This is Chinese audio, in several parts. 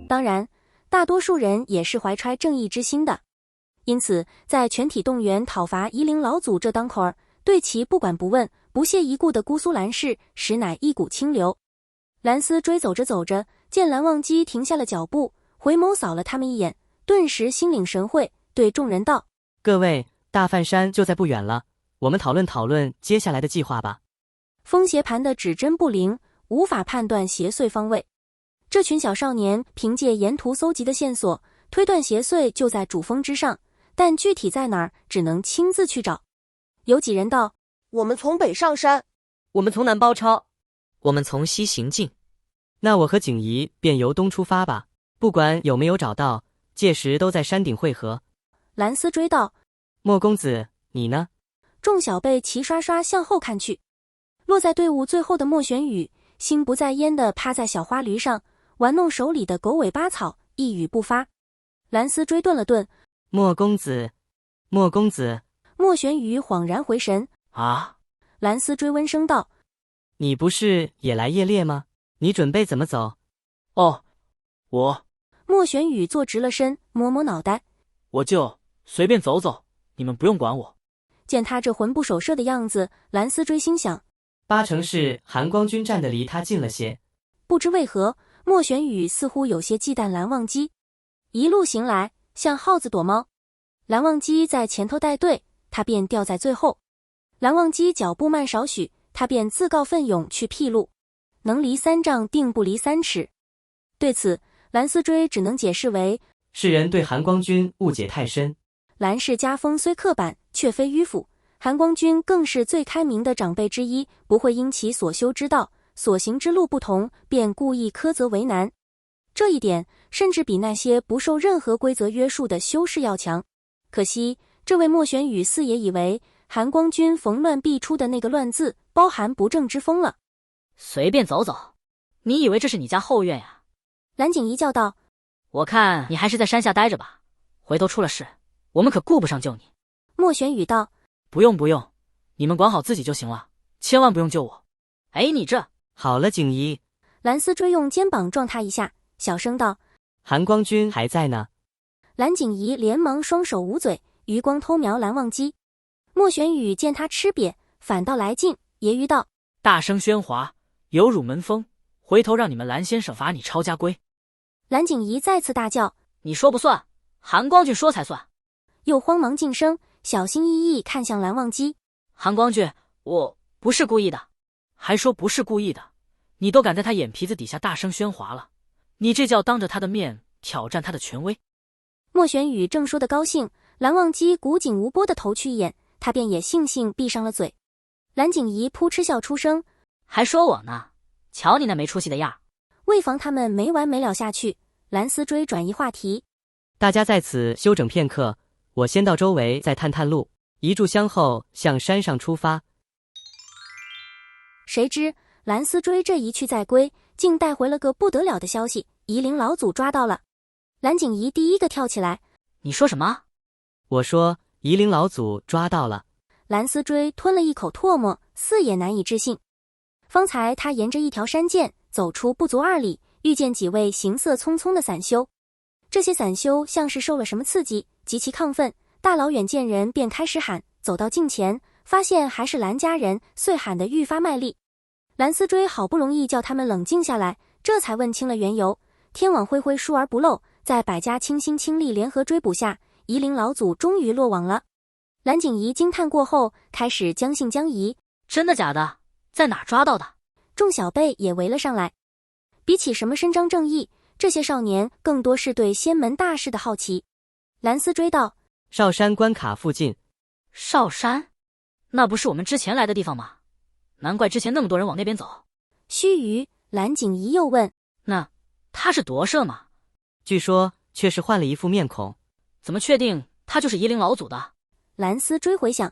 当然，大多数人也是怀揣正义之心的，因此在全体动员讨伐夷陵老祖这当口儿，对其不管不问、不屑一顾的姑苏蓝氏实乃一股清流。蓝思追走着走着，见蓝忘机停下了脚步，回眸扫了他们一眼，顿时心领神会，对众人道：各位，大范山就在不远了，我们讨论讨论接下来的计划吧。风邪盘的指针不灵，无法判断邪祟方位。这群小少年凭借沿途搜集的线索，推断邪祟就在主峰之上，但具体在哪儿，只能亲自去找。有几人道：我们从北上山，我们从南包抄，我们从西行进。那我和景怡便由东出发吧，不管有没有找到，届时都在山顶会合。蓝思追道：莫公子，你呢？众小辈齐刷刷向后看去，落在队伍最后的莫玄羽心不在焉地趴在小花驴上，玩弄手里的狗尾巴草，一语不发。蓝思追顿了顿：莫公子，莫公子。莫玄羽恍然回神：啊！蓝思追温声道：你不是也来夜猎吗？你准备怎么走？哦，我……莫玄羽坐直了身，摸摸脑袋：我就随便走走，你们不用管我。见他这魂不守舍的样子，蓝思追心想，八成是韩光君站得离他近了些。不知为何，莫玄羽似乎有些忌惮蓝忘机。一路行来，像耗子躲猫。蓝忘机在前头带队，他便掉在最后。蓝忘机脚步慢少许，他便自告奋勇去辟路，能离3丈定不离3尺。对此，蓝思追只能解释为世人对韩光君误解太深。蓝氏家风虽刻板，却非迂腐，韩光君更是最开明的长辈之一，不会因其所修之道、所行之路不同，便故意苛责为难。这一点甚至比那些不受任何规则约束的修士要强。可惜这位莫玄羽似也以为韩光君逢乱必出的那个乱字包含不正之风了。随便走走，你以为这是你家后院呀？蓝景怡叫道：我看你还是在山下待着吧，回头出了事，我们可顾不上救你。莫玄羽道：不用不用，你们管好自己就行了，千万不用救我。哎，你这……好了，景怡。蓝思追用肩膀撞他一下，小声道：韩光君还在呢。蓝景怡连忙双手捂嘴，余光偷瞄蓝忘机。莫玄羽见他吃瘪，反倒来劲，揶揄道：大声喧哗，有辱门风，回头让你们蓝先生罚你抄家规。蓝景怡再次大叫：你说不算，韩光俊说才算。又慌忙噤声，小心翼翼看向蓝忘机：韩光俊，我不是故意的。还说不是故意的，你都敢在他眼皮子底下大声喧哗了，你这叫当着他的面挑战他的权威。莫玄羽正说得高兴，蓝忘机古井无波地投去一眼，他便也悻悻闭上了嘴。蓝景怡扑哧笑出声：还说我呢，瞧你那没出息的样。为防他们没完没了下去，蓝思追转移话题：大家在此休整片刻，我先到周围再探探路，一炷香后向山上出发。谁知蓝思追这一去再归，竟带回了个不得了的消息：夷陵老祖抓到了。蓝景怡第一个跳起来：你说什么？我说夷陵老祖抓到了。蓝思追吞了一口唾沫，似也难以置信。方才他沿着一条山涧走出不足2里，遇见几位行色匆匆的散修。这些散修像是受了什么刺激，极其亢奋，大老远见人便开始喊，走到近前，发现还是蓝家人，遂喊得愈发卖力。蓝思追好不容易叫他们冷静下来，这才问清了缘由。天网恢恢，疏而不漏，在百家倾心倾力联合追捕下，夷陵老祖终于落网了。蓝景怡惊叹过后，开始将信将疑：真的假的？在哪抓到的？众小辈也围了上来。比起什么伸张正义，这些少年更多是对仙门大事的好奇。蓝思追道：少山关卡附近。少山？那不是我们之前来的地方吗？难怪之前那么多人往那边走。须臾，蓝景怡又问：那他是夺舍吗？据说却是换了一副面孔。怎么确定他就是夷陵老祖的？蓝思追回想，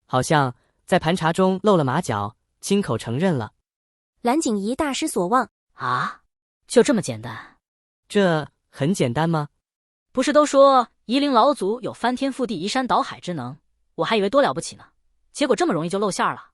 好像在盘查中露了马脚，亲口承认了。蓝景怡大失所望：啊，就这么简单？这很简单吗？不是都说夷陵老祖有翻天覆地移山倒海之能，我还以为多了不起呢，结果这么容易就露馅了。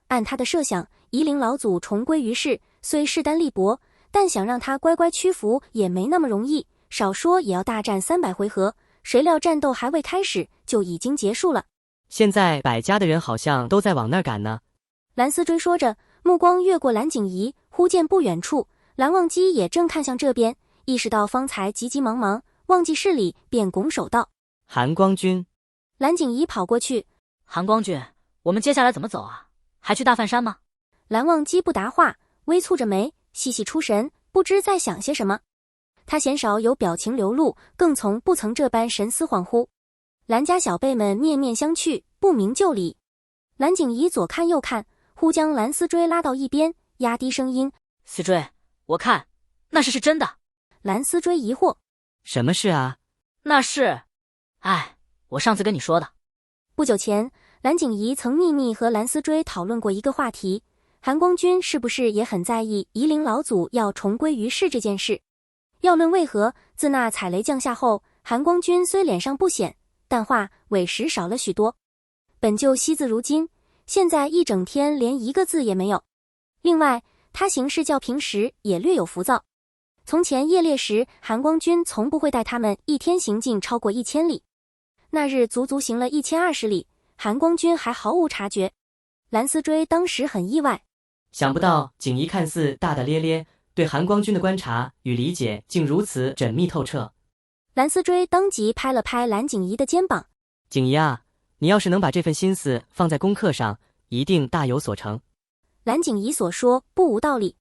按他的设想，夷陵老祖重归于世，虽势单力薄，但想让他乖乖屈服也没那么容易，少说也要大战300回合。谁料战斗还未开始，就已经结束了。现在百家的人好像都在往那儿赶呢。蓝思追说着，目光越过蓝景怡，忽见不远处蓝忘机也正看向这边，意识到方才急急忙忙忘记事理，便拱手道：韩光君。蓝景怡跑过去：韩光君，我们接下来怎么走啊？还去大梵山吗？蓝忘机不答话，微蹙着眉，细细出神，不知在想些什么。他鲜少有表情流露，更从不曾这般神思恍惚。蓝家小辈们面面相觑，不明就里。蓝景怡左看右看，忽将蓝思追拉到一边，压低声音：思追，我看那是真的。蓝思追疑惑：什么事啊？那是……我上次跟你说的。不久前，蓝景怡曾秘密和蓝思追讨论过一个话题，韩光君是不是也很在意夷陵老祖要重归于世这件事？要论为何，自那踩雷降下后，韩光君虽脸上不显，但话委实少了许多。本就惜字如金，现在一整天连一个字也没有。另外，他行事较平时也略有浮躁。从前夜猎时，韩光君从不会带他们一天行进超过1000里。那日足足行了1020里，韩光君还毫无察觉。蓝思追当时很意外，想不到景怡看似大大咧咧，对韩光君的观察与理解竟如此缜密透彻。蓝思追当即拍了拍蓝景怡的肩膀：景怡啊，你要是能把这份心思放在功课上，一定大有所成。蓝景怡所说不无道理，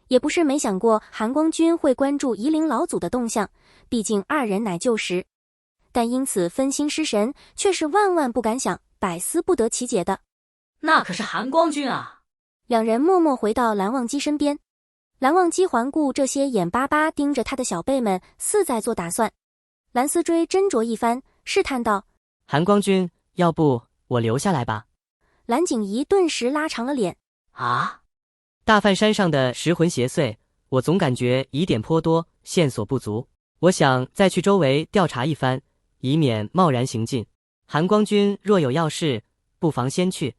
也不是没想过韩光君会关注夷陵老祖的动向，毕竟二人乃旧识。但因此分心失神，却是万万不敢想，百思不得其解的。那可是韩光君啊！两人默默回到蓝忘机身边。蓝忘机环顾这些眼巴巴盯着他的小辈们，似在做打算。蓝思追斟酌一番，试探道：韩光君，要不我留下来吧？蓝景怡顿时拉长了脸：啊！大梵山上的食魂邪祟，我总感觉疑点颇多，线索不足。我想再去周围调查一番，以免贸然行进。韩光君若有要事，不妨先去。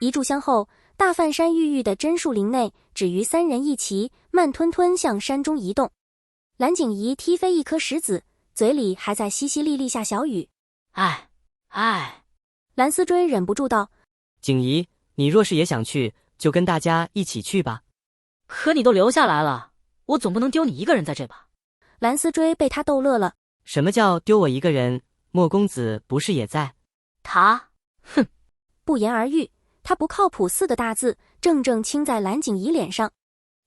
一炷香后，大梵山郁郁的真树林内，只余3人一齐，慢吞吞向山中移动。蓝景怡踢飞一颗石子，嘴里还在淅淅沥沥下小雨。蓝思追忍不住道：景怡，你若是也想去，就跟大家一起去吧。可你都留下来了，我总不能丢你一个人在这吧？蓝思追被他逗乐了。什么叫丢我一个人？莫公子不是也在？他，哼！不言而喻，他不靠谱4个大字正正倾在蓝景怡脸上。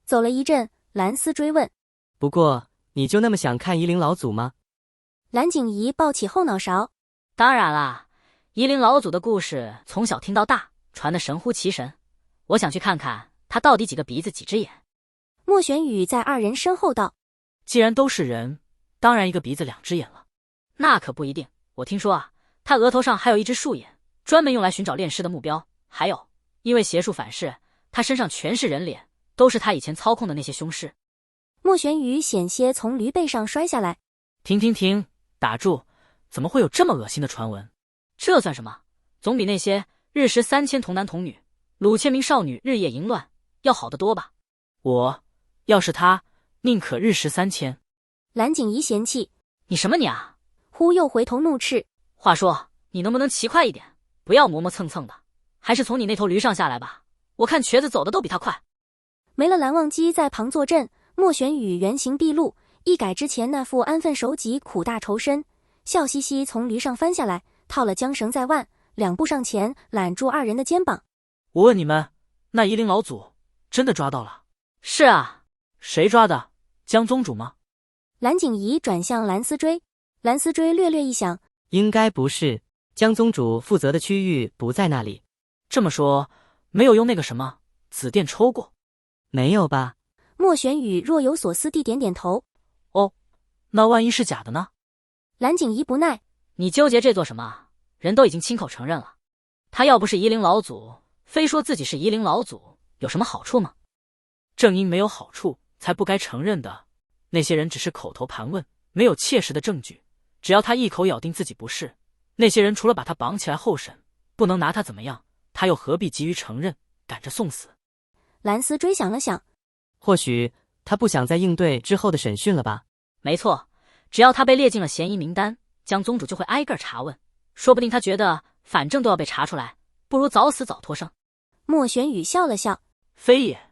走了一阵，蓝思追问：不过你就那么想看夷陵老祖吗？蓝景怡抱起后脑勺：当然啦，夷陵老祖的故事从小听到大，传得神乎其神。我想去看看他到底几个鼻子几只眼。莫玄羽在2人身后道：既然都是人，当然一个鼻子2只眼了。那可不一定，我听说啊，他额头上还有一只树眼，专门用来寻找炼尸的目标。还有，因为邪术反噬，他身上全是人脸，都是他以前操控的那些凶尸。莫玄羽险些从驴背上摔下来。停，打住！怎么会有这么恶心的传闻？这算什么？总比那些日食3000童男童女、掳千名少女日夜淫乱要好得多吧？我要是他，宁可日食3000。蓝景怡嫌弃：你什么你啊？忽又回头怒斥：话说，你能不能骑快一点，不要磨磨蹭蹭的？还是从你那头驴上下来吧，我看瘸子走的都比他快。没了蓝忘机在旁坐镇，莫玄羽原形毕露，一改之前那副安分守己、苦大仇深，笑嘻嘻从驴上翻下来，套了缰绳在腕，2步上前揽住2人的肩膀。我问你们，那夷陵老祖真的抓到了？是啊。谁抓的？江宗主吗？蓝景怡转向蓝思追，蓝思追略略一想，应该不是，江宗主负责的区域不在那里。这么说，没有用那个什么紫电抽过？没有吧？莫玄羽若有所思地点点头。哦，那万一是假的呢？蓝景怡不耐：你纠结这做什么？人都已经亲口承认了，他要不是夷陵老祖，非说自己是夷陵老祖，有什么好处吗？正因没有好处，才不该承认的。那些人只是口头盘问，没有切实的证据。只要他一口咬定自己不是，那些人除了把他绑起来候审，不能拿他怎么样，他又何必急于承认，赶着送死？蓝思追想了想：或许他不想再应对之后的审讯了吧？没错，只要他被列进了嫌疑名单，江宗主就会挨个查问，说不定他觉得反正都要被查出来，不如早死早脱生。莫玄羽笑了笑，非也。